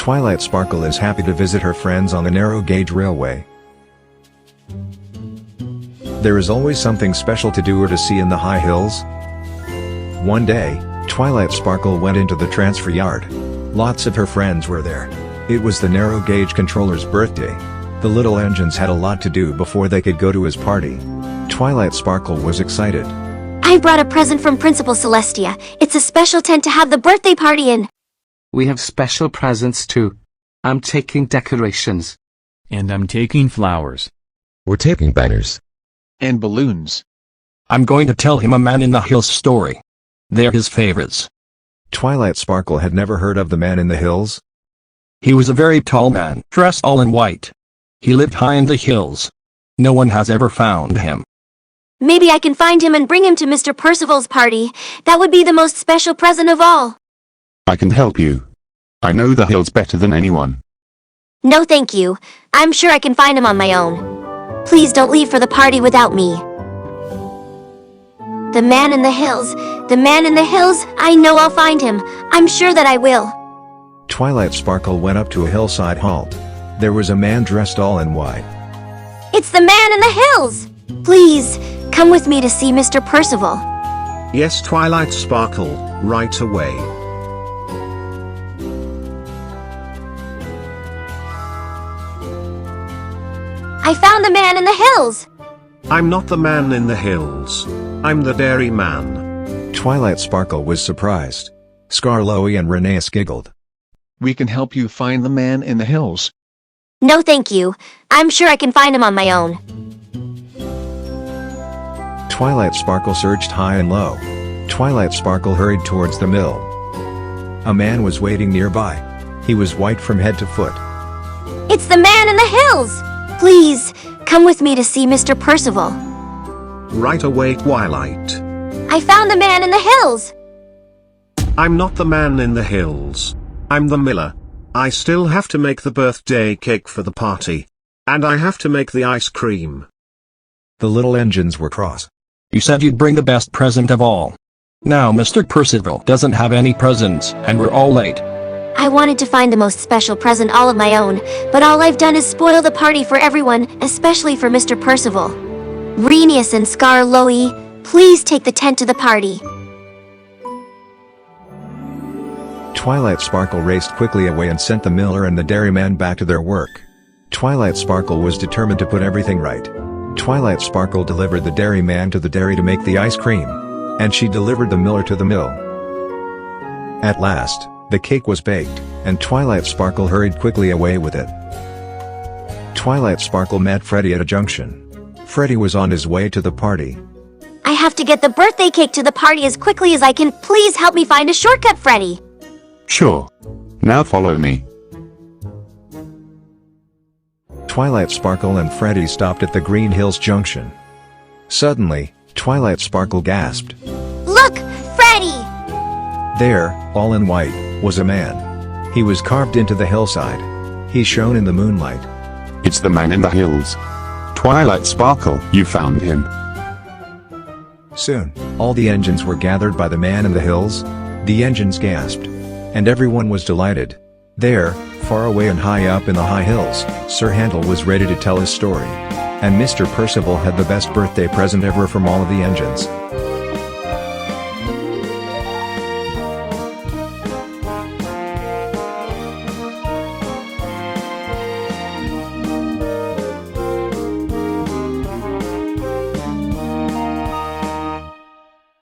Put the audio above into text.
Twilight Sparkle is happy to visit her friends on the narrow gauge railway. There is always something special to do or to see in the high hills. One day, Twilight Sparkle went into the transfer yard. Lots of her friends were there. It was the narrow gauge controller's birthday. The little engines had a lot to do before they could go to his party. Twilight Sparkle was excited. I brought a present from Principal Celestia. It's a special tent to have the birthday party in. We have special presents too. I'm taking decorations. And I'm taking flowers. We're taking banners. And balloons. I'm going to tell him a Man in the Hills story. They're his favorites. Twilight Sparkle had never heard of the Man in the Hills. He was a very tall man, dressed all in white. He lived high in the hills. No one has ever found him. Maybe I can find him and bring him to Mr. Percival's party. That would be the most special present of all. I can help you. I know the hills better than anyone. No thank you. I'm sure I can find him on my own. Please don't leave for the party without me. The Man in the Hills. The Man in the Hills. I know I'll find him. I'm sure that I will. Twilight Sparkle went up to a hillside halt. There was a man dressed all in white. It's the Man in the Hills! Please, come with me to see Mr. Percival. Yes, Twilight Sparkle, right away. I found the Man in the Hills! I'm not the Man in the Hills. I'm the Dairy Man. Twilight Sparkle was surprised. Scarloey and Renee giggled. We can help you find the Man in the Hills. No thank you. I'm sure I can find him on my own. Twilight Sparkle searched high and low. Twilight Sparkle hurried towards the mill. A man was waiting nearby. He was white from head to foot. It's the Man in the Hills! Please, come with me to see Mr. Percival. Right away, Twilight. I found the Man in the Hills! I'm not the Man in the Hills. I'm the miller. I still have to make the birthday cake for the party. And I have to make the ice cream. The little engines were cross. You said you'd bring the best present of all. Now Mr. Percival doesn't have any presents, and we're all late. I wanted to find the most special present all of my own, but all I've done is spoil the party for everyone, especially for Mr. Percival. Renius and Scarloey, please take the tent to the party. Twilight Sparkle raced quickly away and sent the miller and the dairyman back to their work. Twilight Sparkle was determined to put everything right. Twilight Sparkle delivered the dairyman to the dairy to make the ice cream. And she delivered the miller to the mill. At last, the cake was baked, and Twilight Sparkle hurried quickly away with it. Twilight Sparkle met Freddy at a junction. Freddy was on his way to the party. I have to get the birthday cake to the party as quickly as I can. Please help me find a shortcut, Freddy. Sure. Now follow me. Twilight Sparkle and Freddy stopped at the Green Hills Junction. Suddenly, Twilight Sparkle gasped. Look, Freddy! There, all in white, was a man. He was carved into the hillside. He shone in the moonlight. It's the Man in the Hills. Twilight Sparkle, you found him. Soon, all the engines were gathered by the Man in the Hills. The engines gasped. And everyone was delighted. There, far away and high up in the high hills, Sir Handel was ready to tell his story. And Mr. Percival had the best birthday present ever from all of the engines.